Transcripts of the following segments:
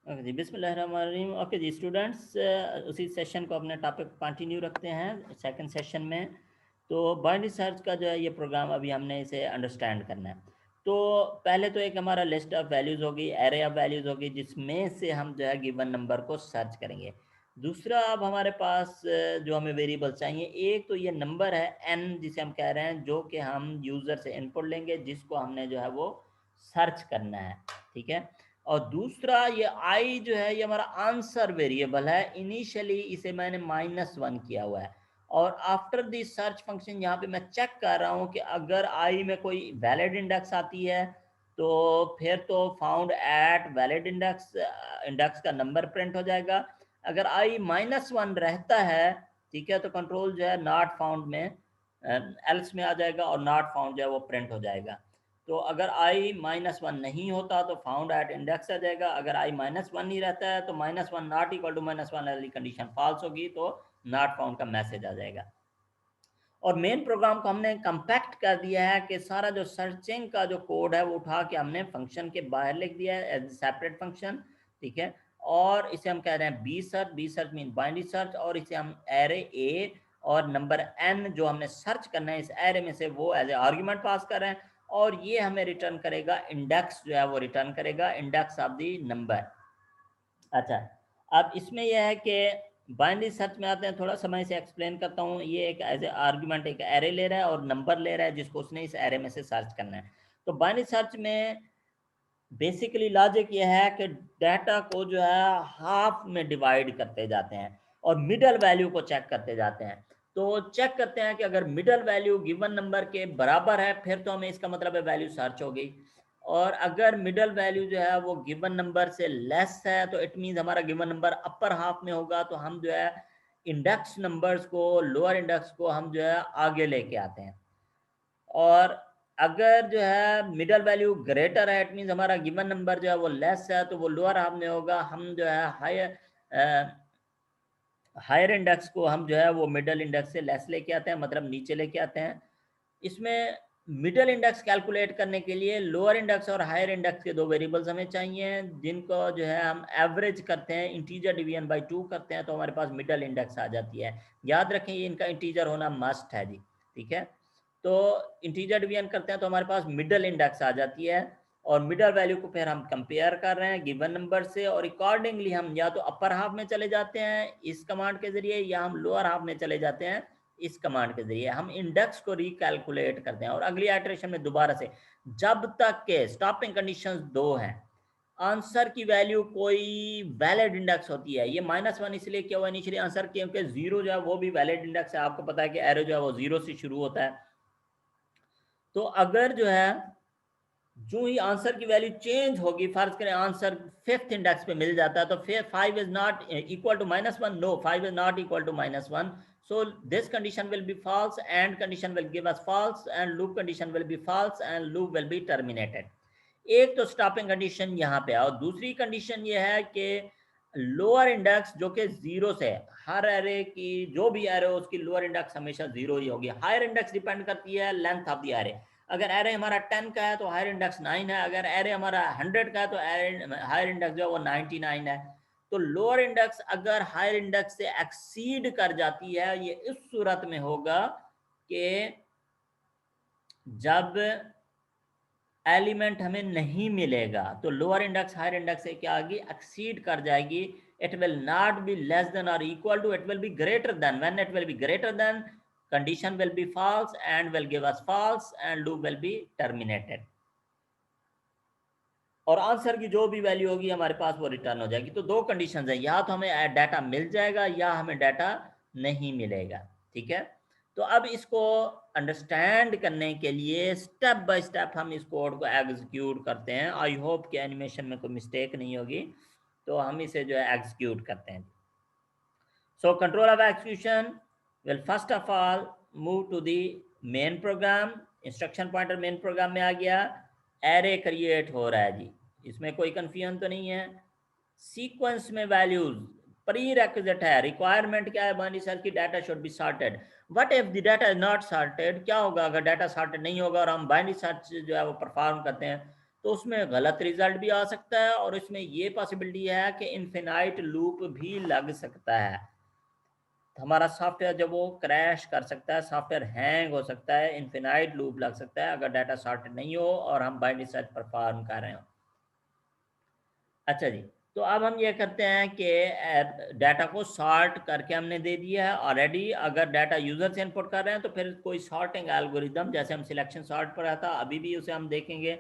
Okay जी, बिस्मिल्लाहिर्रहमानिर्रहीम। Okay जी students, उसी session को अपने टॉपिक कंटिन्यू रखते हैं सेकंड सेशन में। तो बाइनरी सर्च का जो है ये प्रोग्राम अभी हमने इसे अंडरस्टैंड करना है। तो पहले तो एक हमारा लिस्ट ऑफ वैल्यूज़ होगी, एरे ऑफ वैल्यूज़ होगी, जिसमें से हम जो है गिवन नंबर को सर्च करेंगे। दूसरा, अब हमारे पास जो हमें वेरिएबल चाहिए, एक तो ये नंबर है n जिसे हम कह रहे हैं, जो कि हम यूज़र से इनपुट लेंगे, जिसको हमने जो है वो सर्च करना है। ठीक है। और दूसरा ये आई जो है ये हमारा आंसर वेरिएबल है। इनिशियली इसे मैंने -1 किया हुआ है, और आफ्टर द सर्च फंक्शन यहाँ पे मैं चेक कर रहा हूँ कि अगर आई में कोई वैलिड इंडेक्स आती है तो फिर तो found at valid index, index का नंबर प्रिंट हो जाएगा। अगर आई -1 रहता है, ठीक है, तो कंट्रोल जो है नॉट फाउंड में एल्स में आ जाएगा, और नॉट फाउंड जो है वो प्रिंट हो जाएगा। तो अगर i -1 नहीं होता तो फाउंड एट इंडेक्स आ जाएगा। अगर i -1 ही रहता है तो -1 नॉट इक्वल टू -1 वाली कंडीशन फॉल्स होगी, तो नॉट फाउंड का मैसेज आ जाएगा। और मेन प्रोग्राम को हमने कंपैक्ट कर दिया है कि सारा जो सर्चिंग का जो कोड है वो उठा के हमने फंक्शन के बाहर लिख दिया है एज सेपरेट फंक्शन। ठीक है। और इसे हम कह रहे हैं B search mean binary search, और इसे हम एरे ए और नंबर n जो हमने सर्च करना है इस एरे में से, वो एज ए आर्ग्यूमेंट पास कर रहे हैं, और ये हमें रिटर्न करेगा इंडेक्स जो है वो रिटर्न करेगा, इंडेक्स ऑफ द नंबर। अच्छा, अब इसमें यह है कि बाइनरी सर्च में आते हैं, थोड़ा सा मैं इसे एक्सप्लेन करता हूँ। ये एक एज ए आर्ग्यूमेंट एक एरे ले रहा है और नंबर ले रहा है, जिसको उसने इस एरे में से सर्च करना है। तो बाइनरी सर्च में बेसिकली लॉजिक ये है कि डाटा को जो है हाफ में डिवाइड करते जाते हैं और मिडल वैल्यू को चेक करते जाते हैं। तो चेक करते हैं कि अगर मिडल वैल्यू गिवन नंबर के बराबर है, फिर तो हमें इसका मतलब है वैल्यू सर्च हो गई। और अगर मिडल वैल्यू जो है वो गिवन नंबर से लेस है, तो इट मीन्स हमारा गिवन नंबर अपर हाफ में होगा, तो हम जो है इंडेक्स नंबर्स को, लोअर इंडेक्स को हम जो है आगे लेके आते हैं। और अगर जो है मिडल वैल्यू ग्रेटर है, इट मीन्स हमारा गिवन नंबर जो है वो लेस है, तो वो लोअर हाफ में होगा। हम जो है हायर इंडेक्स को हम जो है वो मिडल इंडेक्स से लेस लेके आते हैं, मतलब नीचे लेके आते हैं। इसमें मिडल इंडेक्स कैलकुलेट करने के लिए लोअर इंडेक्स और हायर इंडेक्स के दो वेरिएबल्स हमें चाहिए, जिनको जो है हम एवरेज करते हैं, इंटीजर डिवीजन बाय 2 करते हैं, तो हमारे पास मिडल इंडेक्स आ जाती है। याद रखें ये इनका इंटीजर होना मस्ट है जी। ठीक है। तो इंटीजर डिवीजन करते हैं तो हमारे पास मिडल इंडेक्स आ जाती है, और मिडल वैल्यू को फिर हम कंपेयर कर रहे हैं गिवन नंबर से, और अकॉर्डिंगली हम या तो अपर हाफ में चले जाते हैं इस कमांड के जरिए, या हम लोअर हाफ में चले जाते हैं इस कमांड के जरिए। हम इंडेक्स को रिकैलकुलेट करते हैं, और अगली आइटरेशन में दोबारा से, जब तक के स्टॉपिंग कंडीशंस 2 हैं, आंसर की वैल्यू कोई वैलिड इंडेक्स होती है। ये -1 इसलिए किया हुआ इनिशियली आंसर, क्योंकि 0 जो है वो भी वैलिड इंडेक्स है। आपको पता है कि एरो जो है वो 0 से शुरू होता है। तो अगर जो है जो ही आंसर की वैल्यू चेंज होगी, फर्ज करें आंसर 5th इंडेक्स पे मिल जाता है, तो फिर 5 is not equal to -1, no 5 is not equal to -1, so this condition will be false, and condition will give us false, and loop condition will be false, and loop will be terminated। एक तो stopping condition यहाँ पे है, और दूसरी condition ये है कि लोअर इंडेक्स जो कि 0 से, हर एरे की जो भी एरे हो उसकी लोअर इंडेक्स हमेशा 0 ही होगी। हायर इंडेक्स डिपेंड करती है लेंथ ऑफ द एरे। अगर एरे हमारा 10 का है तो हायर इंडेक्स 9 है, अगर एरे हमारा 100 का है तो हायर इंडेक्स जो है वो 99 है। तो लोअर इंडेक्स अगर हायर इंडेक्स से एक्सीड कर जाती है, ये इस सूरत में होगा कि जब एलिमेंट हमें नहीं मिलेगा, तो लोअर इंडेक्स हायर इंडेक्स से क्या आएगी, एक्सीड कर जाएगी। It will not be less than और equal to, it will be greater than. When it will be greater than, condition will be false and will give us false, and loop will be terminated, और answer की जो भी value होगी हमारे पास वो return हो जाएगी। तो दो कंडीशंस है, या तो हमें डाटा मिल जाएगा या हमें डाटा नहीं मिलेगा। ठीक है। तो अब इसको अंडरस्टैंड करने के लिए स्टेप बाय स्टेप हम इस कोड को एग्जीक्यूट करते हैं। आई होप कि एनिमेशन में कोई मिस्टेक नहीं होगी, तो हम इसे जो है एग्जीक्यूट करते हैं। So control of execution will first of all move to the main program. Instruction pointer main program में आ गया, एरे क्रिएट हो रहा है जी, इसमें कोई कंफ्यूजन तो नहीं है। सीक्वेंस में वैल्यूज प्री रेक्विजिट है, रिक्वायरमेंट क्या है बाइनरी सर्च की, data should be sorted. What if the data is not sorted, क्या होगा अगर डाटा सॉर्टेड नहीं होगा और हम बाइनरी सर्च जो है वो परफॉर्म करते हैं, तो उसमें गलत रिजल्ट भी आ सकता है और इसमें ये पॉसिबिलिटी है कि इनफिनाइट लूप भी लग सकता है। हमारा सॉफ्टवेयर जब वो क्रैश कर सकता है, सॉफ्टवेयर हैंग हो सकता है, इनफिनाइट लूप लग सकता है अगर डाटा सॉर्टेड नहीं हो और हम बाइनरी सर्च परफॉर्म कर रहे हो। अच्छा जी, तो अब हम ये करते हैं कि डाटा को सॉर्ट करके हमने दे दिया है ऑलरेडी। अगर डाटा यूजर से इनपुट कर रहे हैं तो फिर कोई सॉर्टिंग एल्गोरिदम, जैसे हम सिलेक्शन सॉर्ट पर आता, अभी भी उसे हम देखेंगे,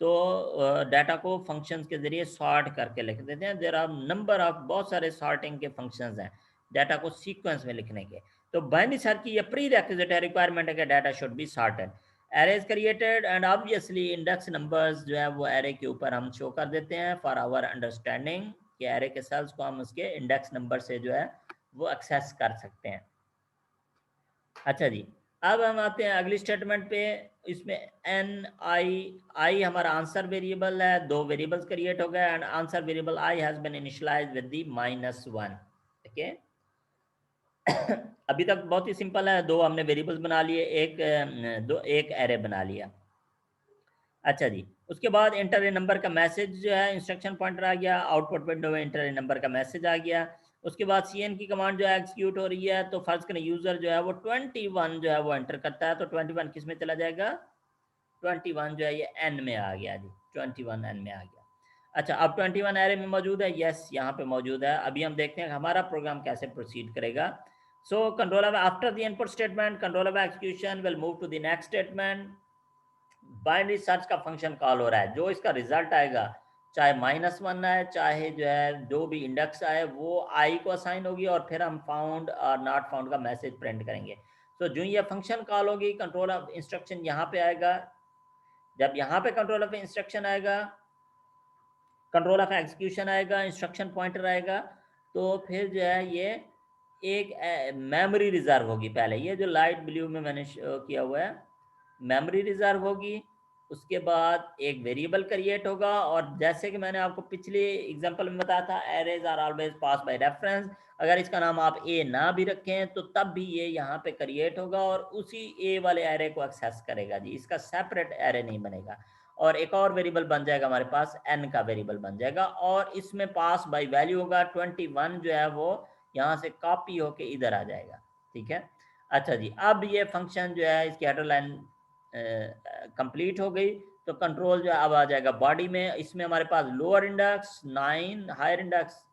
तो डाटा को फंक्शंस के जरिए सॉर्ट करके लिख देते हैं। देयर आर नंबर ऑफ, बहुत सारे सॉर्टिंग के फंक्शंस हैं डाटा को सीक्वेंस में लिखने के। तो बाइनरी सर्च की ये प्री रेक्विजिट है, रिक्वायरमेंट है कि data should be sorted, arrays created and obviously index numbers जो है वो एरे के ऊपर हम शो कर देते हैं फॉर आवर अंडरस्टैंडिंग, कि एरे के सेल्स को हम उसके इंडेक्स नंबर से जो है वो एक्सेस कर सकते हैं। अच्छा जी, अब हम आते हैं अगली स्टेटमेंट पे। इसमें एन आई हमारा आंसर वेरिएबल है, दो वेरिएबल्स क्रिएट हो गए and answer variable I has been initialised with the -1। Okay, अभी तक बहुत ही सिंपल है, दो हमने वेरिएबल्स बना लिए, एक एरे बना लिया। अच्छा जी, उसके बाद इंटर ए नंबर का मैसेज जो है, इंस्ट्रक्शन पॉइंटर आ गया, आउटपुट विंडो में इंटर ए नंबर का मैसेज आ गया। उसके बाद cn की कमांड जो है एग्जीक्यूट हो रही है, तो फर्स्ट करें यूजर जो है वो 21 जो है वो एंटर करता है, तो 21 किस में चला जाएगा, 21 जो है ये n में आ गया जी, 21 n में आ गया। अच्छा, अब 21 एरे में मौजूद है, यस यहाँ पे मौजूद है। अभी हम देखते हैं कि हमारा प्रोग्राम कैसे प्रोसीड करेगा। So controller after the input statement, controller execution will move to the next statement. Binary search का फंक्शन कॉल हो रहा है, जो इसका रिजल्ट आएगा, चाहे -1 आए, चाहे जो है जो भी इंडेक्स आए, वो आई को असाइन होगी और फिर हम फाउंड और नॉट फाउंड का मैसेज प्रिंट करेंगे। तो जो ये फंक्शन कॉल होगी, कंट्रोल ऑफ इंस्ट्रक्शन यहाँ पे आएगा। जब यहाँ पे कंट्रोल ऑफ इंस्ट्रक्शन आएगा, कंट्रोल ऑफ एग्जीक्यूशन आएगा, इंस्ट्रक्शन पॉइंटर आएगा, तो फिर जो है ये एक मेमोरी रिजर्व होगी। पहले ये जो लाइट ब्लू में मैंने किया हुआ है, मेमोरी रिजर्व होगी। उसके बाद एक वेरिएबल क्रिएट होगा, और जैसे कि मैंने आपको पिछले एग्जांपल में बताया था, arrays are always pass by reference. अगर इसका नाम आप ए ना भी रखें तो तब भी ये यहाँ पे क्रिएट होगा और उसी ए वाले एरे को एक्सेस करेगा जी, इसका सेपरेट एरे नहीं बनेगा। और एक और वेरिएबल बन जाएगा हमारे पास, एन का वेरिएबल बन जाएगा, और इसमें पास बाय वैल्यू होगा 21 जो है वो यहाँ से कॉपी होके इधर आ जाएगा। ठीक है, अच्छा जी, अब ये फंक्शन जो है, इसकी हेडर लाइन कंप्लीट हो गई। तो कंट्रोल जो है अब आ जाएगा बॉडी में। इसमें हमारे पास lower index 9, higher index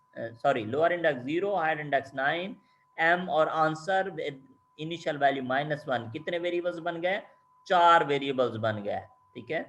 lower index 0, higher index 9, M और आंसर इनिशियल वैल्यू -1। कितने वेरिएबल्स बन गए, 4 वेरिएबल्स बन गए। ठीक है,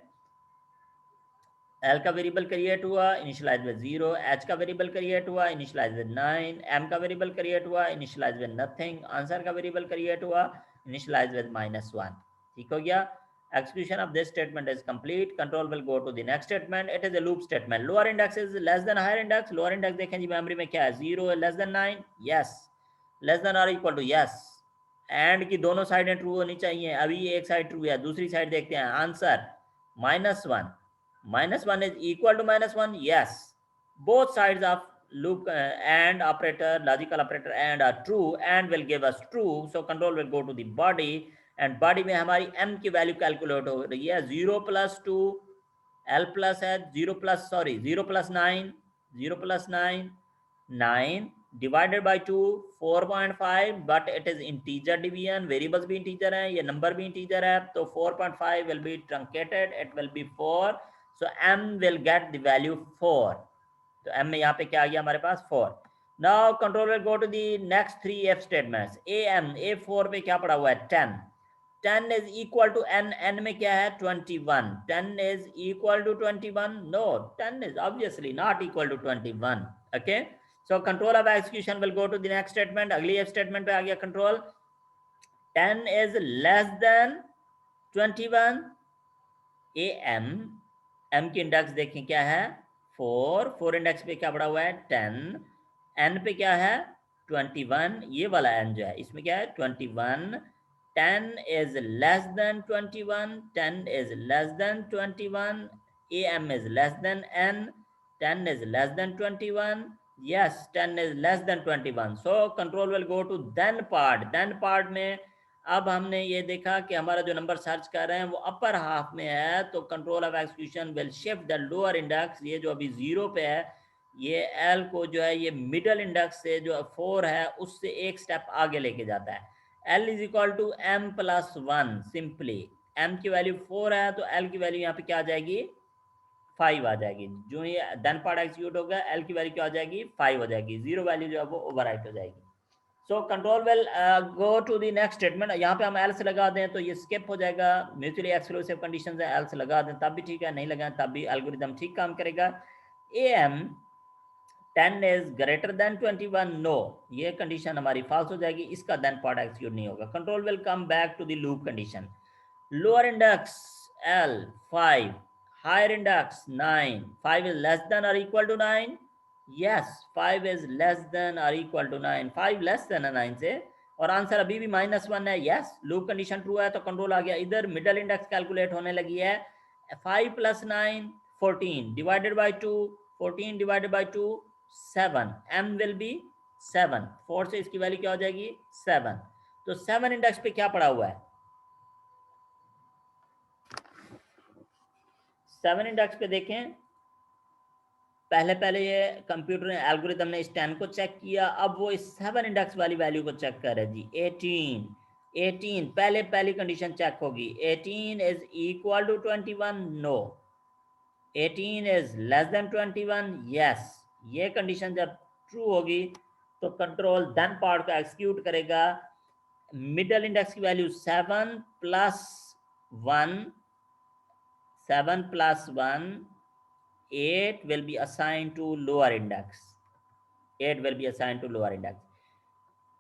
एल का वेरिएबल क्रिएट हुआ, इनिशियलाइज विद 0, एच का वेरिएबल क्रिएट हुआ, इनिशियलाइज विद 9, एम का वेरिएबल क्रिएट हुआ, इनिशियलाइज विद नथिंग, आंसर का वेरिएबल क्रिएट हुआ, इनिशियलाइज विद -1। ठीक हो गया, execution of this statement is complete, control will go to the next statement, it is a loop statement। lower index is less than higher index, lower index देखें जी memory में क्या है, 0 less than 9, yes, less than or equal to yes, and की दोनों साइडें true होनी चाहिए। अभी एक साइड ट्रू है, दूसरी साइड देखते हैं, answer -1, -1 is equal to -1, yes, both sides of loop and operator, logical operator and are true and will give us true, so control will go to the body, and body में हमारी m की value calculate हो रही है, 0 + 2, l plus है 0 + 9, 0 + 9, 9 divided by 2, 4.5, but it is integer division, variables भी integer है, ये नंबर भी इंटीजर है, तो 4.5 will be truncated, it will be 4, so m will get the value 4। तो m में यहाँ पे क्या आ गया हमारे पास, 4। Now control will go to the next 3 if statements. A4 पे क्या पड़ा हुआ है, 10, 10 is equal to n, n में क्या है, 21, 10 is equal to 21, no, 10 is obviously not equal to 21। okay, so control of execution will go to the next statement, अगली if statement पे आ गया control, 10 is less than 21, m की index देखें क्या है, 4 इंडेक्स पे क्या पड़ा हुआ है, 10, n पे क्या है, 21, ये वाला n जो है इसमें क्या है, 21, 10 is less than 21, 10 is less than 21, am is less than n, 10 is less than 21, yes, 10 is less than 21, so control will go to then part में अब हमने ये देखा कि हमारा जो नंबर सर्च कर रहे हैं वो अपर हाफ में है, तो control of execution will shift the lower index, ये जो अभी 0 पे है, ये एल को जो है ये मिडल इंडेक्स से जो 4 है उससे एक स्टेप आगे लेके जाता है। L is equal to M plus 1, simply M की वैल्यू 4 है तो एल की वैल्यू यहाँ पे क्या आ जाएगी, 5 आ जाएगी। जो ये देन पार्ट एग्जीक्यूट होगा एल की वैल्यू क्या हो जाएगी, 5 हो जाएगी, 0 वैल्यू जो है वो ओवरराइट हो जाएगी। So control will go to the next statement. यहाँ पे हम एल्स लगा दें तो ये स्किप हो जाएगा, म्यूचुअली एक्सक्लूसिव कंडीशन है, एल्स लगा दें तब भी ठीक है, नहीं लगाएं तब भी एल्गोरिथम ठीक काम करेगा। am 10 is greater than 21, no, ये कंडीशन हमारी फॉल्स हो जाएगी, इसका देन पार्ट एक्सिक्यूट नहीं होगा। Control will come back to the loop condition. Lower index L 5, higher index 9, 5 is less than or equal to 9, yes 5 is less than or equal to 9, 5 less than 9 से, और answer अभी भी -1 है, yes loop condition true है तो control आ गया इधर, मिडल इंडेक्स कैलकुलेट होने लगी है, 5 + 9 14 divided by 2, 14 divided by 2 7, m will be 7, 4 से इसकी वैल्यू क्या हो जाएगी 7, तो 7 इंडेक्स पे क्या पड़ा हुआ है, 7 इंडेक्स पे देखें, पहले ये कंप्यूटर ने एल्गोरिथम ने इस 10 को चेक किया, अब वो इस 7 इंडेक्स वाली वैल्यू को चेक कर रहा है जी। 18 पहली कंडीशन चेक होगी, 18 is equal to 21, no, 18 is less than 21, yes, ये कंडीशन जब ट्रू होगी तो कंट्रोल देन पार्ट को एक्सिक्यूट करेगा, मिडल इंडेक्स की value 7 + 1, 7 + 1, 8 will be assigned to lower index, 8 will be assigned to lower index।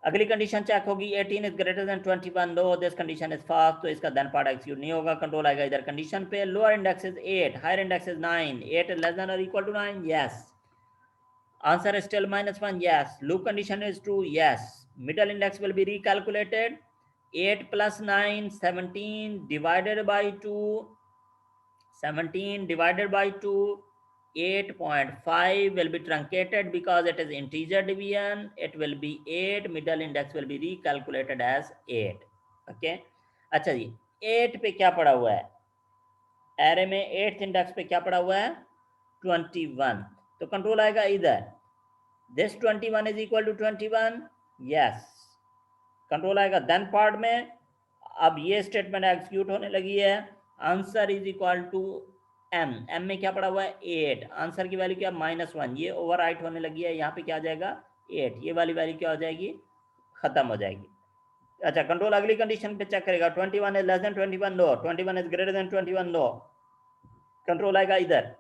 अगली condition check होगी, 18 is greater than 21, no, this condition is false, तो इसका देन पार्ट एक्सिक्यूट नहीं होगा, control आएगा इधर कंडीशन पे, lower index is 8, higher index is 9, 8 is less than or equal to 9, yes, answer is still -1, yes, loop condition is true, yes, middle index will be recalculated, 8 + 9 17 divided by 2, 17 divided by 2, 8.5 will be truncated because it is integer division, it will be 8, middle index will be recalculated as 8, okay। अच्छा जी, 8 पे क्या पड़ा हुआ है, array में 8th index पे क्या पड़ा हुआ है 21, तो कंट्रोल आएगा इधर, this 21 is equal to 21, yes, control आएगा देन पार्ट में, अब ये स्टेटमेंट एग्जीक्यूट होने लगी है, answer is equal to m, m में क्या पड़ा हुआ है 8, आंसर की वैल्यू क्या -1, ये ओवरराइट होने लगी है, यहाँ पे क्या आ जाएगा 8, ये वाली वैल्यू क्या हो जाएगी खत्म हो जाएगी। अच्छा, कंट्रोल अगली कंडीशन पे चेक करेगा, 21 is less than 21, no, 21 is greater than 21, no, control आएगा इधर,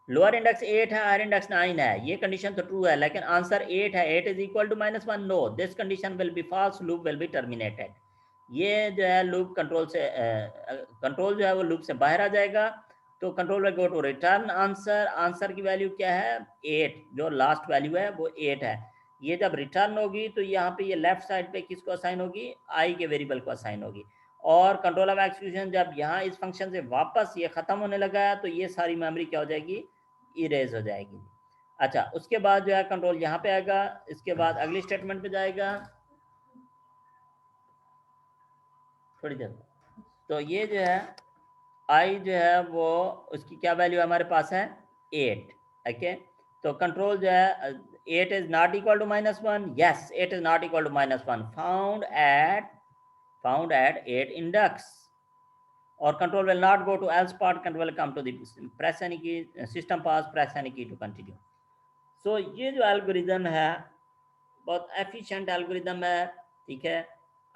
लोअर इंडेक्स 8 है, हायर इंडेक्स 9 है, ये कंडीशन तो ट्रू है लेकिन आंसर 8 है, 8 is equal to -1, no, this condition will be false, loop will be terminated. ये जो है लूप कंट्रोल जो है वो लूप से बाहर आ जाएगा, तो control will go to return answer, answer की वैल्यू क्या है 8, जो लास्ट वैल्यू है वो 8 है, ये जब रिटर्न होगी तो यहाँ पे ये लेफ्ट साइड पे किसको असाइन होगी, आई के वेरिएबल को असाइन होगी, और कंट्रोल ऑफ एक्सक्यूशन जब यहाँ इस फंक्शन से वापस ये खत्म होने लगा है तो ये सारी मेमोरी क्या हो जाएगी, इरेज हो जाएगी। अच्छा, उसके बाद जो है कंट्रोल यहाँ पे आएगा, इसके बाद अगली स्टेटमेंट पे जाएगा थोड़ी देर, तो ये जो है आई जो है वो उसकी क्या वैल्यू हमारे पास है 8, ओके, तो कंट्रोल जो है 8 is not equal to -1, yes 8 is not equal to -1, found at 8 index, और control will not go to else part, control will come to the press any key, system pause press any key to continue. So ये जो algorithm है बहुत efficient algorithm है, ठीक है।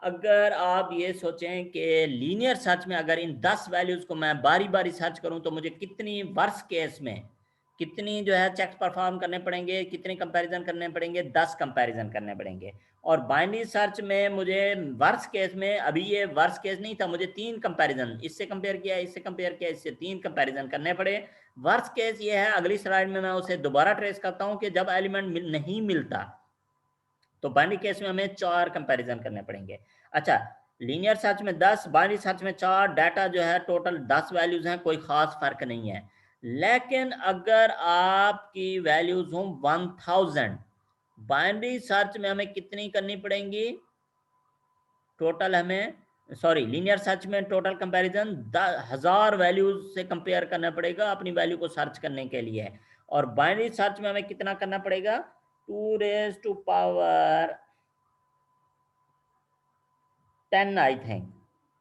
अगर आप ये सोचें कि लीनियर सर्च में अगर इन 10 वैल्यूज़ को मैं बारी बारी सर्च करूं तो मुझे कितनी वर्स्ट केस में कितनी जो है चेक्स परफॉर्म करने पड़ेंगे, कितने कंपैरिजन करने पड़ेंगे, 10 कंपैरिजन करने पड़ेंगे। और बाइनरी सर्च में मुझे वर्स्ट केस में, अभी ये वर्स्ट केस नहीं था, मुझे 3 कंपैरिजन, इससे कंपेयर किया, इससे कंपेयर किया, इससे 3 कंपैरिजन करने पड़े। वर्स्ट केस ये है, अगली स्लाइड में मैं उसे दोबारा ट्रेस करता हूँ कि जब एलिमेंट नहीं मिलता तो बाइनरी केस में हमें 4 कंपैरिजन करने पड़ेंगे। अच्छा, लीनियर सर्च में 10, बाइनरी सर्च में 4, डाटा जो है टोटल 10 वैल्यूज हैं, कोई खास फर्क नहीं है। लेकिन अगर आपकी वैल्यूज हों 1000, बाइनरी सर्च में हमें कितनी करनी पड़ेंगी टोटल हमें लीनियर सर्च में टोटल कंपैरिजन 1000 वैल्यूज से कंपेयर करना पड़ेगा अपनी वैल्यू को सर्च करने के लिए, और बाइनरी सर्च में हमें कितना करना पड़ेगा, 2 raised to power 10 I think,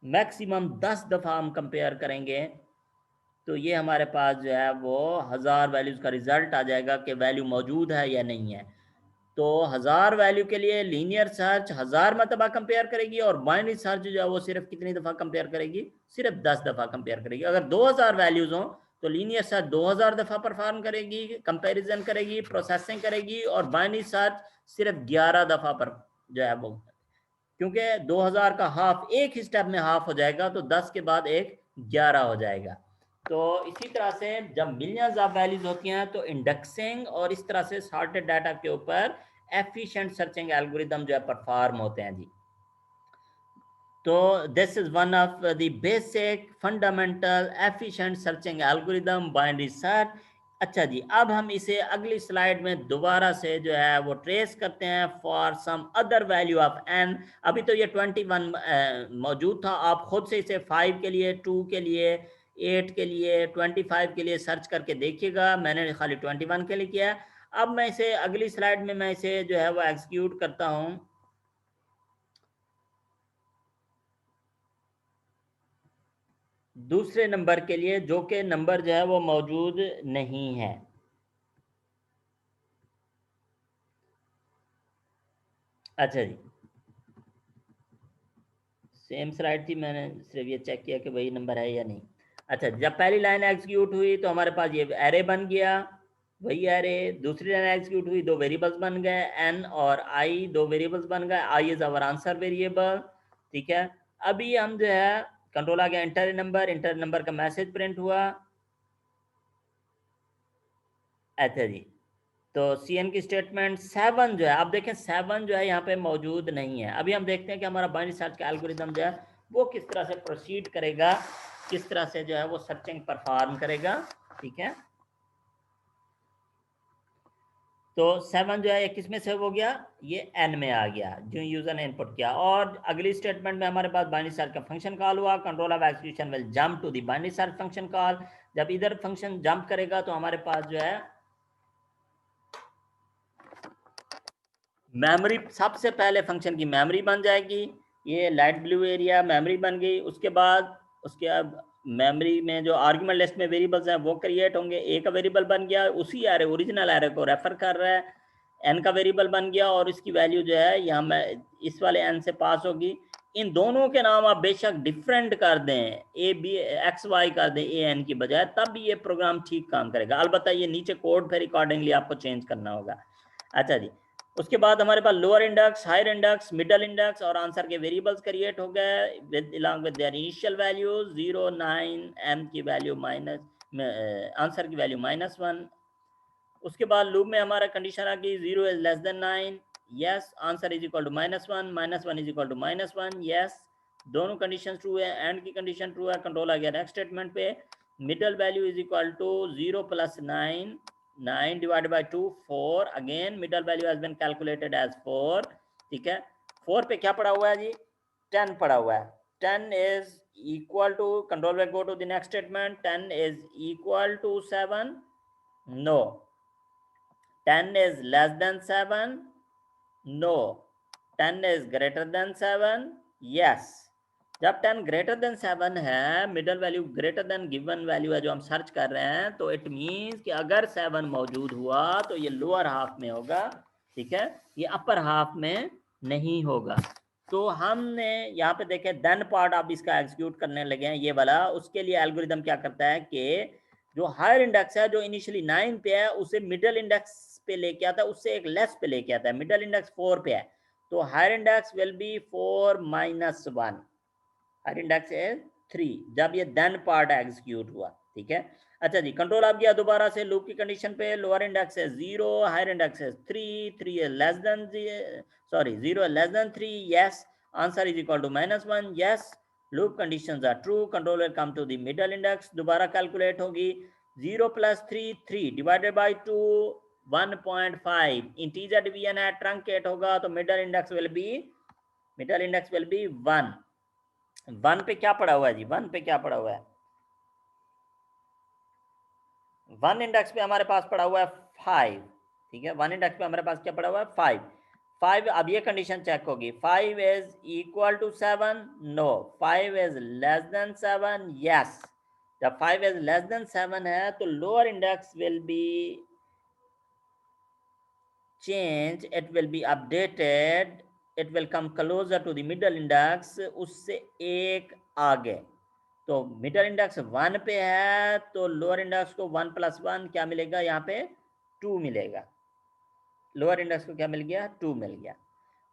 maximum 10 दफा हम कंपेयर करेंगे तो ये हमारे पास जो है वो 1000 वैल्यूज का रिजल्ट आ जाएगा कि वैल्यू मौजूद है या नहीं है। तो 1000 वैल्यू के लिए लीनियर सर्च 1000 मरतबा कंपेयर करेगी, और बाइनरी सर्च जो है वो सिर्फ कितनी दफ़ा कंपेयर करेगी, सिर्फ 10 दफ़ा कंपेयर करेगी। अगर 2000 वैल्यूज हों तो लीनियर सर्च 2000 दफ़ा परफॉर्म करेगी, कंपैरिजन करेगी, प्रोसेसिंग करेगी, और बाइनरी सर्च सिर्फ 11 दफ़ा पर जो है वो, क्योंकि 2000 का हाफ एक ही स्टेप में हाफ हो जाएगा, तो 10 के बाद एक 11 हो जाएगा। तो इसी तरह से जब मिलियंस ऑफ वैल्यूज होती हैं तो इंडेक्सिंग और इस तरह से सॉर्टेड डाटा के ऊपर एफिशिएंट सर्चिंग एल्गोरिदम जो है परफॉर्म होते हैं जी। तो this is one of the basic fundamental efficient searching algorithm binary search. अच्छा जी, अब हम इसे अगली स्लाइड में दोबारा से जो है वो ट्रेस करते हैं for some other value of N. अभी तो ये 21 मौजूद था, आप खुद से इसे 5 के लिए, 2 के लिए, 8 के लिए, 25 के लिए सर्च करके देखिएगा। मैंने खाली 21 के लिए किया। अब मैं इसे अगली स्लाइड में मैं इसे जो है वो एग्जीक्यूट करता हूँ दूसरे नंबर के लिए, जो कि नंबर जो है वो मौजूद नहीं है। अच्छा जी, सेम स्लाइड थी, मैंने सिर्फ ये चेक किया कि वही नंबर है या नहीं। अच्छा, जब पहली लाइन एग्जीक्यूट हुई तो हमारे पास ये एरे बन गया, वही एरे। दूसरी लाइन एग्जीक्यूट हुई, दो वेरिएबल्स बन गए, एन और आई, दो वेरिएबल्स बन गए। I is our answer variable, ठीक है। अभी हम जो है कंट्रोल आ गया, इंटर नंबर का मैसेज प्रिंट हुआ। अच्छा जी, तो CN की स्टेटमेंट 7 जो है, आप देखें 7 जो है यहाँ पे मौजूद नहीं है। अभी हम देखते हैं कि हमारा बाइनरी सर्च का एल्गोरिदम जो है वो किस तरह से प्रोसीड करेगा, किस तरह से जो है वो सर्चिंग परफॉर्म करेगा, ठीक है। तो 7 जो है किस में से हो गया, ये N में आ गया जो यूजर ने इनपुट किया। और अगली स्टेटमेंट में हमारे पास बाइनरी सर्च का फंक्शन कॉल हुआ, control of execution will jump to the binary search function call. जब इधर फंक्शन जंप करेगा तो हमारे पास जो है मेमोरी, सबसे पहले फंक्शन की मेमोरी बन जाएगी। ये लाइट ब्लू एरिया मेमोरी बन गई। उसके बाद मेमोरी में जो आर्गुमेंट लिस्ट में वेरिएबल्स हैं वो क्रिएट होंगे। ए का वेरिएबल बन गया, उसी एरे ओरिजिनल एरे को रेफर कर रहा है। एन का वेरिएबल बन गया और इसकी वैल्यू जो है यहाँ में इस वाले एन से पास होगी। इन दोनों के नाम आप बेशक डिफरेंट कर दें, ए बी एक्स वाई कर दें ए एन की बजाय, तब भी ये प्रोग्राम ठीक काम करेगा। अलबत्ता ये नीचे कोड फिर अकॉर्डिंगली आपको चेंज करना होगा। अच्छा जी, उसके बाद हमारे पास lower index, higher index, middle index और आंसर के वेरिएबल्स क्रिएट हो गए with along with their initial values 0, 9, m की वैल्यू माइनस, आंसर की वैल्यू -1। उसके बाद लूप में हमारा कंडीशन आ गई 0 is less than 9, yes, answer is equal to -1, -1 is equal to -1, yes, दोनों कंडीशन ट्रू है। एंड की कंडीशन ट्रू है। कंट्रोल आ गया नेक्स्ट स्टेटमेंट पे। Middle value is equal to 0 + 9, 9 divided by 2, 4, again middle value has been calculated as 4, ठीक है। 4 पे क्या पड़ा हुआ है जी, 10 पड़ा हुआ है। 10 इज इक्वल टू, कंट्रोल में go to the next statement, 10 is equal to 7, no. 10 is less than 7, no. 10 is greater than 7, yes. जब 10 ग्रेटर देन 7 है, middle value greater than given value है जो हम सर्च कर रहे हैं, तो इट मीन्स कि अगर 7 मौजूद हुआ तो ये लोअर हाफ में होगा, ठीक है, ये अपर हाफ में नहीं होगा। तो हमने यहाँ पे देखे देन पार्ट आप इसका एग्जीक्यूट करने लगे हैं ये वाला। उसके लिए एल्गोरिदम क्या करता है कि जो हायर इंडेक्स है, जो इनिशियली 9 पे है, उसे मिडल इंडेक्स पे लेके आता है, उससे एक लेस पे लेके आता है। मिडल इंडेक्स 4 पे है तो higher index will be 4 - 1, higher index is 3 जब ये देन पार्ट एग्जीक्यूट हुआ, ठीक है। अच्छा जी, कंट्रोल आप गया दोबारा से लूप की कंडीशन पे। लोअर इंडेक्स है 0, हायर इंडेक्स है 3, 3 is less than 0 is less than 3, yes, answer is equal to -1, yes, loop conditions are true, control will come to the middle index, दोबारा कैलकुलेट होगी। 0 + 3, 3 divided by 2, 1.5, इंटीजर डिवीजन है, truncate होगा तो middle index will B middle index will B 1. 1 पे क्या पड़ा हुआ है जी? 1 पे क्या पड़ा हुआ है? 1 इंडेक्स पे हमारे पास पड़ा हुआ है 5. ठीक है, 1 इंडेक्स पे हमारे पास क्या पड़ा हुआ है? 5. 5, अब ये कंडीशन चेक होगी. 5 is equal to 7? No. 5 is less than 7? Yes. जब 5 इज लेस देन 7 है तो lower index will be change, it will be updated, it will come closer to the middle index, उससे एक आगे. तो मिडल इंडेक्स 1 पे है तो लोअर इंडेक्स को 1 + 1 क्या मिलेगा? यहाँ पे 2 मिलेगा. लोअर इंडेक्स को क्या मिल गया? 2 मिल गया.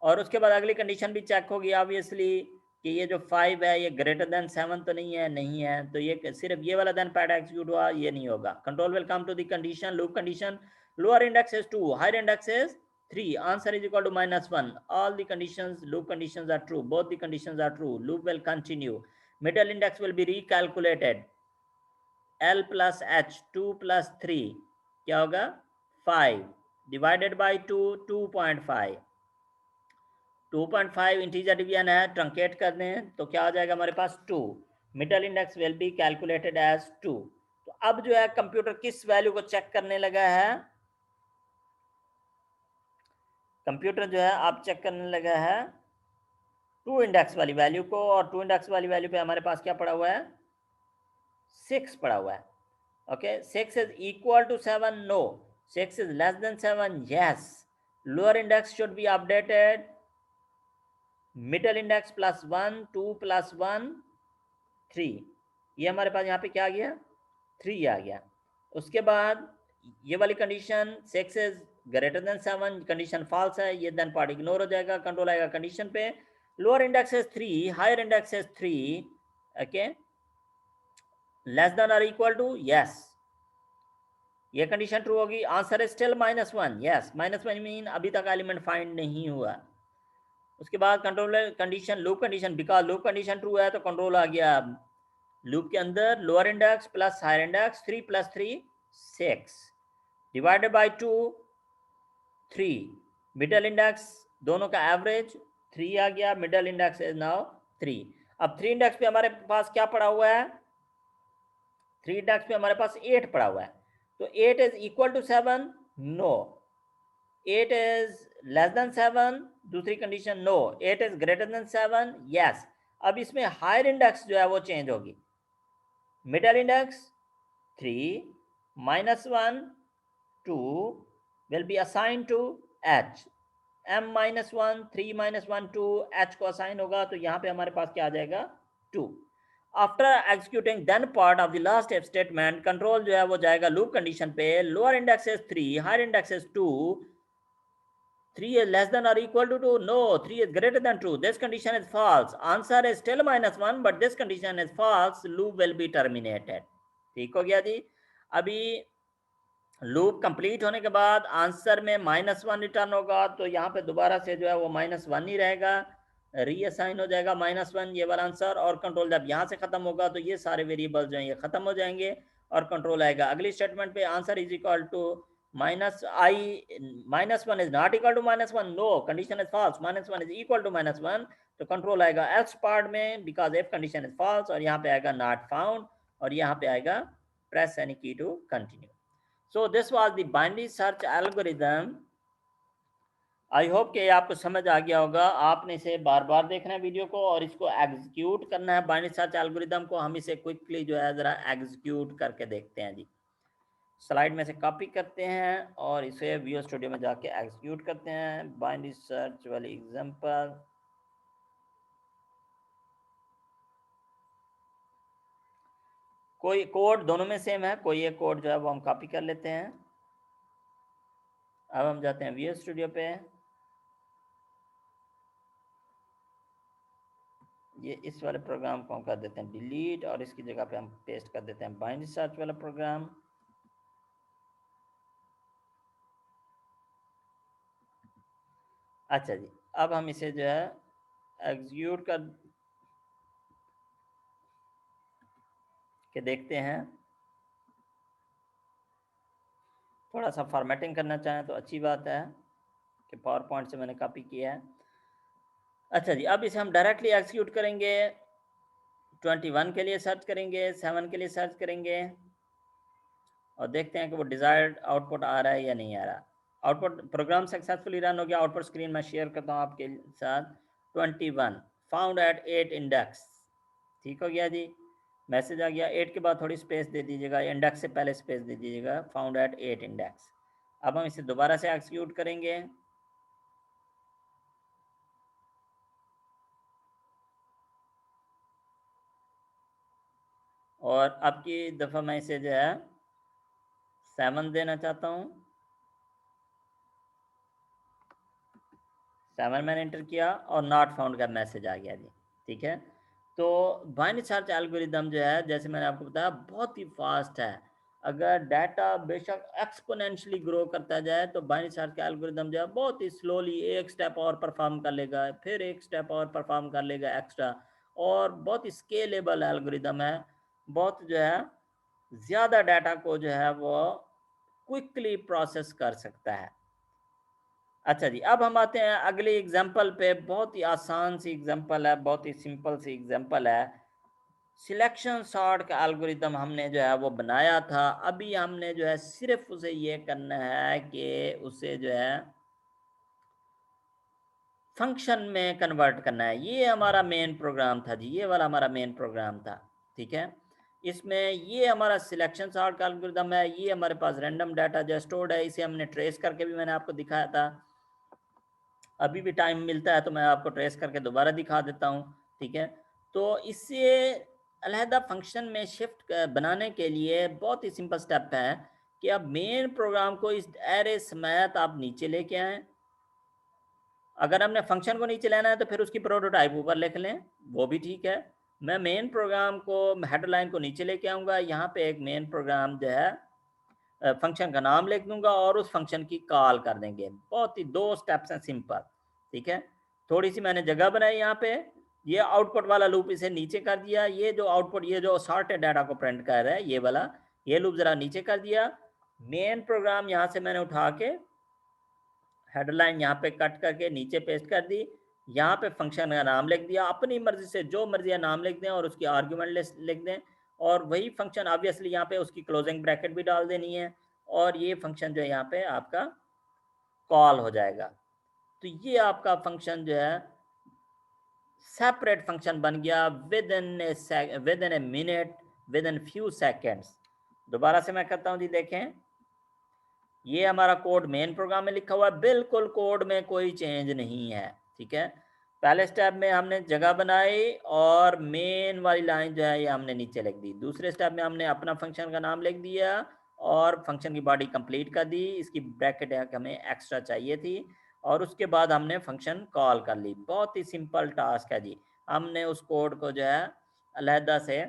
और उसके बाद अगली कंडीशन भी चेक होगी ऑब्वियसली कि ये जो 5 है ये ग्रेटर देन 7 तो नहीं है. नहीं है तो ये सिर्फ ये वाला देन पैड एग्जीक्यूट हुआ, ये नहीं होगा. Control will come to the condition, loop condition. Lower index is 2, higher index is 3, answer is equal to -1. All the conditions, loop conditions are true, both the conditions are true. Loop will continue. Middle index will be recalculated. L plus H, 2 + 3 क्या होगा? 5 divided by 2, 2.5. 2.5 integer division है, truncate कर दें तो क्या हो जाएगा हमारे पास? 2. Middle index will be calculated as 2. तो अब जो है कंप्यूटर किस वैल्यू को चेक करने लगा है? कंप्यूटर जो है आप चेक करने लगा है 2 इंडेक्स वाली वैल्यू को, और 2 इंडेक्स वाली वैल्यू पे हमारे पास क्या पड़ा हुआ है? 6 पड़ा हुआ है. Okay, 6 is equal to 7? No. 6 is less than 7? Yes. Lower index should be updated. Middle index +1, 2 + 1, 3. ये हमारे पास यहाँ पे क्या आ गया? 3 आ गया. उसके बाद ये वाली condition 6 is greater than 7, condition false है, ये देन पार्ट इग्नोर हो जाएगा. कंट्रोल आएगा कंडीशन पे. Lower index is 3, higher index is 3. Okay, less than और इक्वल टू? यस. ये कंडीशन ट्रू होगी. Answer is still -1. Yes, -1 mean अभी तक एलिमेंट फाइंड नहीं हुआ. उसके बाद control condition, loop condition. Because loop condition true है तो कंट्रोल आ गया. लूप के अंदर lower index plus higher index, 3 + 3 6 divided by 2 3. Middle index दोनों का एवरेज 3 आ गया. Middle index is now 3. अब 3 इंडेक्स पे हमारे पास क्या पड़ा हुआ है? 3 इंडेक्स पे हमारे पास 8 पड़ा हुआ है. तो 8 is equal to 7? No. 8 is less than 7? दूसरी condition no. 8 is greater than 7? Yes. अब इसमें हायर इंडेक्स जो है वो चेंज होगी. Middle index 3 -1 2 will be assigned to h. m -1 3 -1 2 h को असाइन होगा तो यहाँ पे हमारे पास क्या आ जाएगा? 2. After executing then part of the last if statement, control जो है वो जाएगा लूप कंडीशन पे. Lower index is 3, higher index is 2. 3 is less than or equal to 2? No. 3 is greater than 2. This condition is false. Answer is still -1, but this condition is false. Loop will be terminated. ठीक हो गया जी. अभी loop complete होने के बाद answer में -1 return होगा तो यहाँ पे दोबारा से जो है वो -1 ही रहेगा. रीअसाइन हो जाएगा -1 ये वाला आंसर. और कंट्रोल जब यहाँ से खत्म होगा तो ये सारे वेरिएबल जो हैं ये खत्म हो जाएंगे और कंट्रोल आएगा अगली स्टेटमेंट पे. Answer is equal to -1 is not equal to -1. No, condition is false. -1 is equal to -1. तो कंट्रोल आएगा एल्स पार्ट में because if condition is false, और यहाँ पे आएगा नॉट फाउंड, और यहाँ पे आएगा press any key to continue. So this was the binary search algorithm. I hope कि आपको समझ आ गया होगा. आपने इसे बार बार देखना है वीडियो को और इसको एग्जीक्यूट करना है. बाइनरी सर्च एल्गोरिदम को हम इसे क्विकली जो है ज़रा एग्जीक्यूट करके देखते हैं जी. स्लाइड में से कॉपी करते हैं और इसे विजुअल स्टूडियो में जाके एग्जीक्यूट करते हैं. बाइनरी सर्च वाली एग्जांपल, कोई कोड दोनों में सेम है, कोई एक कोड जो है वो हम कॉपी कर लेते हैं. अब हम जाते हैं विजुअल स्टूडियो पे. ये इस वाले प्रोग्राम को हम कर देते हैं डिलीट और इसकी जगह पे हम पेस्ट कर देते हैं बाइनरी सर्च वाला प्रोग्राम. अच्छा जी, अब हम इसे जो है एग्जीक्यूट कर के देखते हैं. थोड़ा सा फॉर्मेटिंग करना चाहें तो अच्छी बात है कि पावर पॉइंट से मैंने कॉपी किया है. अच्छा जी, अब इसे हम डायरेक्टली एग्जीक्यूट करेंगे। 21 के लिए सर्च करेंगे, 7 के लिए सर्च करेंगे और देखते हैं कि वो डिज़ायर्ड आउटपुट आ रहा है या नहीं आ रहा। आउटपुट प्रोग्राम सक्सेसफुली रन हो गया। आउटपुट स्क्रीन में शेयर करता हूँ आपके साथ। 21 फाउंड एट 8 इंडेक्स। ठीक हो गया जी, मैसेज आ गया। 8 के बाद थोड़ी स्पेस दे दीजिएगा, इंडेक्स से पहले स्पेस दे दीजिएगा, फाउंड एट 8 इंडेक्स। अब हम इसे दोबारा से एक्सिक्यूट करेंगे। और अब की दफ़ा मैं इसे जो है 7 देना चाहता हूँ। 7 मैंने एंटर किया और नॉट फाउंड का मैसेज आ गया जी। ठीक है, तो बाइनरी सर्च एल्गोरिदम जो है, जैसे मैंने आपको बताया, बहुत ही फास्ट है। अगर डाटा बेशक एक्सपोनेंशियली ग्रो करता जाए तो बाइनरी सर्च का एल्गोरिदम जो है बहुत ही स्लोली एक स्टेप और परफॉर्म कर लेगा, फिर एक स्टेप और परफॉर्म कर लेगा एक्स्ट्रा, और बहुत ही स्केलेबल एल्गोरिदम है। बहुत जो है ज़्यादा डाटा को जो है वो क्विकली प्रोसेस कर सकता है। अच्छा जी, अब हम आते हैं अगली एग्जाम्पल पे। बहुत ही आसान सी एग्जाम्पल है, बहुत ही सिंपल सी एग्जाम्पल है। सिलेक्शन सॉर्ट का एल्गोरिदम हमने जो है वो बनाया था। अभी हमने जो है सिर्फ उसे ये करना है कि उसे जो है फंक्शन में कन्वर्ट करना है। ये हमारा मेन प्रोग्राम था जी, ये वाला हमारा मेन प्रोग्राम था। ठीक है, इसमें ये हमारा सिलेक्शन सॉर्ट का एल्गोरिदम है। ये हमारे पास रैंडम डाटा जो स्टोर्ड है, इसे हमने ट्रेस करके भी मैंने आपको दिखाया था। अभी भी टाइम मिलता है तो मैं आपको ट्रेस करके दोबारा दिखा देता हूँ। ठीक है, तो इससे अलहदा फंक्शन में शिफ्ट बनाने के लिए बहुत ही सिंपल स्टेप है कि अब मेन प्रोग्राम को इस एरे समेत आप नीचे लेके आएँ। अगर हमने फंक्शन को नीचे लाना है तो फिर उसकी प्रोटोटाइप ऊपर लिख लें, वो भी ठीक है। मैं मेन प्रोग्राम को, हेडरलाइन को नीचे लेके आऊँगा। यहाँ पे एक मेन प्रोग्राम जो है फंक्शन का नाम लिख दूंगा और उस फंक्शन की कॉल कर देंगे। बहुत ही 2 स्टेप्स हैं, सिंपल। ठीक है, थोड़ी सी मैंने जगह बनाई यहाँ पे। ये आउटपुट वाला लूप इसे नीचे कर दिया। ये जो आउटपुट, ये जो सॉर्टेड डाटा को प्रिंट कर रहा है, ये वाला, ये लूप ज़रा नीचे कर दिया। मेन प्रोग्राम यहाँ से मैंने उठा के हेडलाइन यहाँ पे कट करके नीचे पेस्ट कर दी। यहाँ पे फंक्शन का नाम लिख दिया। अपनी मर्जी से जो मर्जी है नाम लिख दें और उसकी आर्ग्यूमेंट लिख दें, और वही फंक्शन ऑब्वियसली यहाँ पे उसकी क्लोजिंग ब्रैकेट भी डाल देनी है, और ये फंक्शन जो है यहाँ पे आपका कॉल हो जाएगा। तो ये आपका फंक्शन जो है सेपरेट फंक्शन बन गया with in a minute, with in few seconds. दोबारा से मैं करता हूँ जी, देखें। ये हमारा कोड मेन प्रोग्राम में लिखा हुआ है, बिल्कुल कोड में कोई चेंज नहीं है। ठीक है, पहले स्टेप में हमने जगह बनाई और मेन वाली लाइन जो है ये हमने नीचे लिख दी। दूसरे स्टेप में हमने अपना फंक्शन का नाम लिख दिया और फंक्शन की बॉडी कंप्लीट कर दी। इसकी ब्रैकेट हमें एक्स्ट्रा चाहिए थी, और उसके बाद हमने फंक्शन कॉल कर ली। बहुत ही सिंपल टास्क है जी। हमने उस कोड को जो है अलहदा से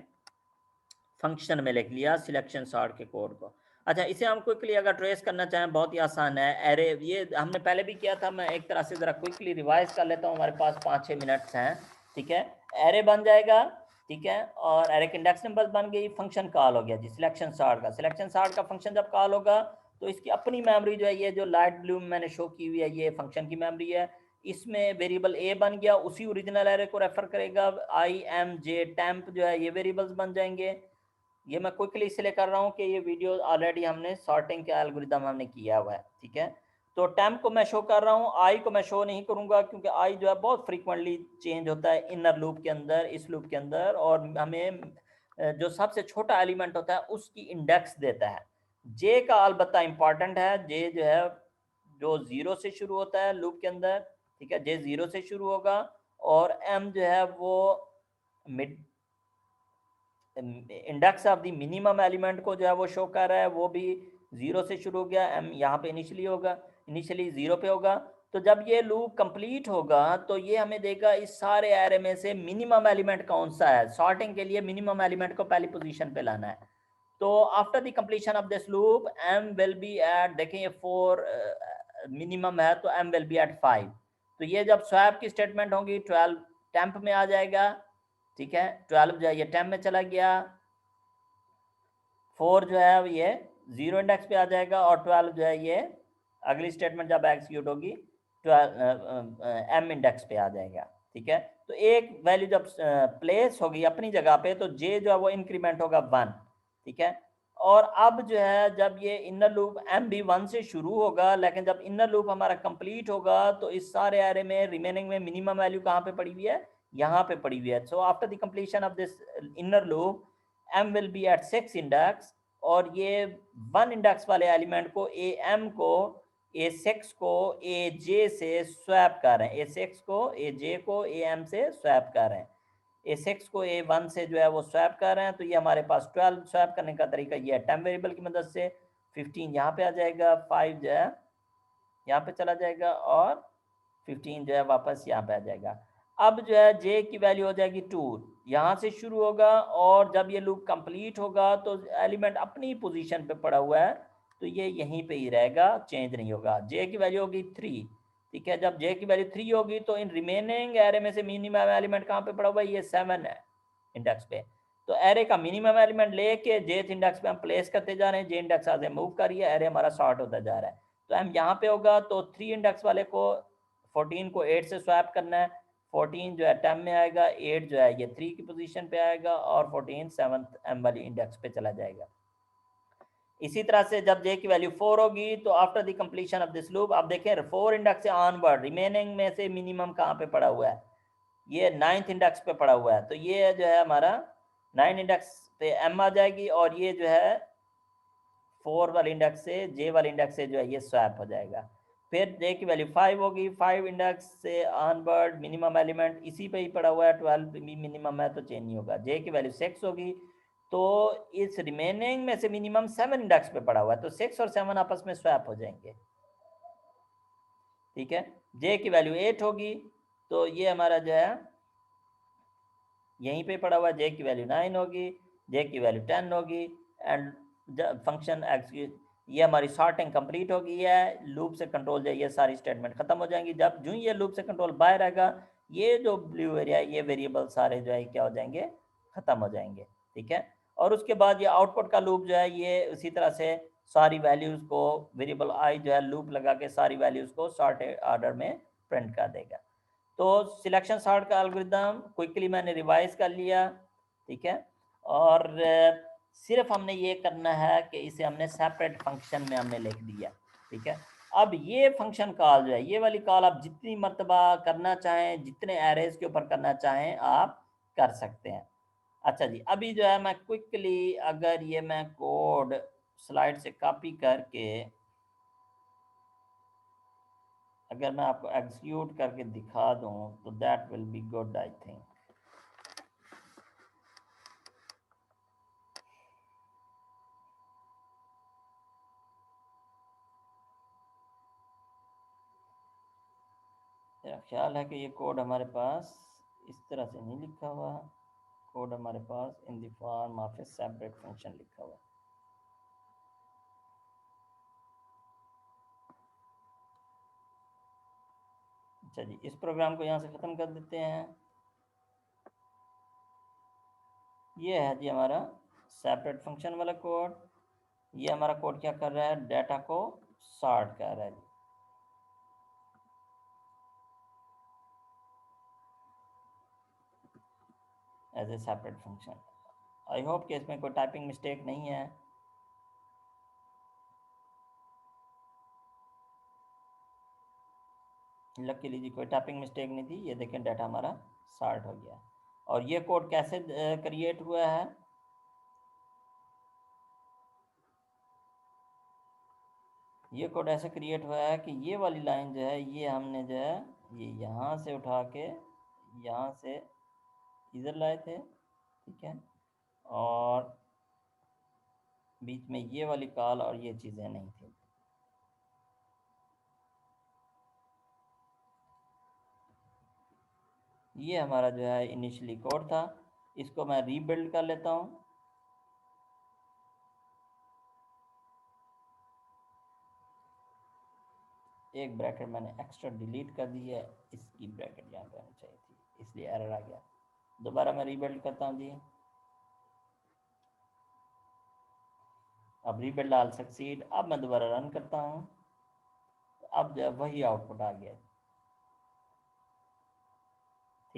फंक्शन में लिख लिया, सिलेक्शन सॉर्ट के कोड को। अच्छा, इसे हम क्विकली अगर ट्रेस करना चाहें, बहुत ही आसान है। एरे ये हमने पहले भी किया था, मैं एक तरह से ज़रा क्विकली रिवाइज कर लेता हूँ। हमारे पास 5-6 मिनट्स हैं। ठीक है, एरे बन जाएगा। ठीक है, और एरे की इंडेक्स नंबर बन गई, फंक्शन कॉल हो गया जी सिलेक्शन सॉर्ट का। सिलेक्शन सॉर्ट का फंक्शन जब कॉल होगा तो इसकी अपनी मेमोरी जो है, ये जो लाइट ब्लू में मैंने शो की हुई है, ये फंक्शन की मेमोरी है। इसमें वेरिएबल ए बन गया, उसी ओरिजिनल एरे को रेफर करेगा। आई एम जे टेम्प जो है, ये वेरिएबल्स बन जाएंगे। ये मैं क्विकली इसलिए कर रहा हूँ कि ये वीडियो ऑलरेडी हमने सॉर्टिंग के एल्गोरिदम हमने किया हुआ है। ठीक है, तो टेम्प को मैं शो कर रहा हूँ, आई को मैं शो नहीं करूँगा क्योंकि आई जो है बहुत फ्रीक्वेंटली चेंज होता है इनर लूप के अंदर, इस लूप के अंदर, और हमें जो सबसे छोटा एलिमेंट होता है उसकी इंडेक्स देता है। जे का अलबत्ता इंपॉर्टेंट है। जे जो है जो 0 से शुरू होता है लूप के अंदर। ठीक है, जे 0 से शुरू होगा, और एम जो है वो mid index of the minimum element को जो है वो शो कर रहा है, वो भी 0 से शुरू हो गया। एम यहाँ पे इनिशियली होगा, इनिशियली 0 पे होगा। तो जब ये लूप कंप्लीट होगा तो ये हमें देगा इस सारे एरे में से मिनिमम एलिमेंट कौन सा है। सॉर्टिंग के लिए मिनिमम एलिमेंट को पहली पोजीशन पे लाना है। तो after the completion of this loop M will be at, देखें ये 4 मिनिमम है तो एम विल बी एट 5। तो ये जब स्वैप की स्टेटमेंट होगी 12 टेम्प में आ जाएगा। ठीक है, 12 जो है ये टेम्प में चला गया। 4 जो है ये 0 इंडेक्स पे आ जाएगा, और 12 जो है ये अगली स्टेटमेंट जब एग्जीक्यूट होगी 12 एम इंडेक्स पे आ जाएगा। ठीक है। तो एक वैल्यू जब प्लेस होगी अपनी जगह पे तो जे जो है वो इंक्रीमेंट होगा 1, ठीक है। और अब जो है जब ये इनर लूप एम भी 1 से शुरू होगा, लेकिन जब इनर लूप हमारा कंप्लीट होगा तो इस सारे एरे में रिमेनिंग में मिनिमम वैल्यू कहाँ पे पड़ी हुई है, यहाँ पे पड़ी हुई है। So after the completion of this inner loop M will be at 6 index, और ये 1 इंडेक्स वाले एलिमेंट को ए एम को A6 को AJ से स्वैप कर रहे हैं, A6 को AJ को AM से स्वैप कर रहे हैं, A6 को A1 से जो है वो स्वैप कर रहे हैं। तो ये हमारे पास 12 स्वैप करने का तरीका ये है, टेम्प वेरिएबल की मदद से 15 यहाँ पे आ जाएगा, 5 जो है यहाँ पे चला जाएगा, और 15 जो है वापस यहाँ पे आ जाएगा। अब जो है J की वैल्यू हो जाएगी 2, यहाँ से शुरू होगा, और जब ये लूप कंप्लीट होगा तो एलिमेंट अपनी पोजीशन पे पड़ा हुआ है तो ये यहीं पे ही रहेगा, चेंज नहीं होगा। J की वैल्यू होगी 3, ठीक है। जब J की वैल्यू 3 होगी तो इन रिमेनिंग एरे में से मिनिमम एलिमेंट कहाँ पे पड़ा हुआ है, ये 7 है इंडेक्स पे। तो एरे का मिनिमम एलिमेंट लेके Jth इंडेक्स पे हम प्लेस करते जा रहे हैं, J इंडेक्स आगे मूव करिए, एरे हमारा शॉर्ट होता जा रहा है। तो हम यहाँ पे होगा तो 3 इंडेक्स वाले को 14 को 8 से स्वैप करना है, 14 जो है 10 में आएगा, 8 जो है ये 3 की पोजीशन पे आएगा, और 14 7th एम वाली इंडेक्स पे चला जाएगा। इसी तरह से जब J की वैल्यू 4 होगी तो after the completion of this loop, आप देखें 4 इंडेक्स से ऑनवर्ड रिमेनिंग में से मिनिमम कहाँ पे पड़ा हुआ है, ये 9th इंडेक्स पे पड़ा हुआ है। तो ये जो है हमारा 9 इंडेक्स पे M आ जाएगी, और ये जो है 4 वाले इंडेक्स से J वाले इंडेक्स से जो है ये स्वैप हो जाएगा। फिर J की वैल्यू 5 होगी, 5 इंडेक्स से ऑनवर्ड मिनिमम एलिमेंट इसी पे ही पड़ा हुआ है, 12 भी मिनिमम है तो चेंज नहीं होगा। J की वैल्यू 6 होगी, तो इस रिमेनिंग में से मिनिमम 7 इंडेक्स पे पड़ा हुआ है, तो 6 और 7 आपस में स्वैप हो जाएंगे, ठीक है। J की वैल्यू 8 होगी, तो ये हमारा जो है यहीं पे पड़ा हुआ है। J की वैल्यू 9 होगी, J की वैल्यू 10 होगी, एंड फंक्शन एग्जीक्यूट, ये हमारी सॉर्टिंग कंप्लीट हो गई है। लूप से कंट्रोल जो ये सारी स्टेटमेंट खत्म हो जाएंगी। जब जो ये लूप से कंट्रोल बाहर आएगा, ये जो ब्लू एरिया ये वेरिएबल सारे जो है क्या हो जाएंगे, खत्म हो जाएंगे, ठीक है। और उसके बाद ये आउटपुट का लूप जो है ये उसी तरह से सारी वैल्यूज़ को वेरिएबल आई जो है लूप लगा के सारी वैल्यूज़ को सॉर्टेड ऑर्डर में प्रिंट कर देगा। तो सिलेक्शन सॉर्ट का एल्गोरिदम क्विकली मैंने रिवाइज कर लिया, ठीक है। और सिर्फ हमने ये करना है कि इसे हमने सेपरेट फंक्शन में हमने लिख दिया, ठीक है। अब ये फंक्शन कॉल जो है, ये वाली कॉल आप जितनी मर्तबा करना चाहें, जितने एरेज के ऊपर करना चाहें आप कर सकते हैं। अच्छा जी, अभी जो है मैं क्विकली अगर ये मैं कोड स्लाइड से कॉपी करके अगर मैं आपको एग्जीक्यूट करके दिखा दूं तो that will be good I think. मेरा ख्याल है कि ये कोड हमारे पास इस तरह से नहीं लिखा हुआ, कोड हमारे पास in the form of a separate function लिखा हुआ। अच्छा जी, इस प्रोग्राम को यहाँ से ख़त्म कर देते हैं। ये है जी हमारा सेपरेट फंक्शन वाला कोड। ये हमारा कोड क्या कर रहा है, डाटा को सॉर्ट कर रहा है जी। As a separate function. I hope कि इसमें कोई टाइपिंग मिस्टेक नहीं है। लकीली जी कोई टाइपिंग मिस्टेक नहीं थी। ये देखें डाटा हमारा सॉर्ट हो गया। और ये कोड कैसे क्रिएट हुआ है, ये कोड ऐसे क्रिएट हुआ है कि ये वाली लाइन जो है ये हमने जो है ये यहाँ से उठा के यहाँ से इधर लाए थे, ठीक है। और बीच में ये वाली कॉल और ये चीज़ें नहीं थी। ये हमारा जो है इनिशियली कोड था, इसको मैं रीबिल्ड कर लेता हूँ। एक ब्रैकेट मैंने एक्स्ट्रा डिलीट कर दी है, इसकी ब्रैकेट यहाँ पे आनी चाहिए थी, इसलिए एरर आ गया। दोबारा मैं रीबिल्ड करता हूँ जी। अब रीबिल्ड ऑल सक्सीड। अब मैं दोबारा रन करता हूँ, अब जो है वही आउटपुट आ गया,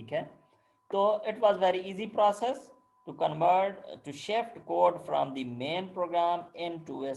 ठीक है। तो it was very easy process to convert, to shift code from the main program into a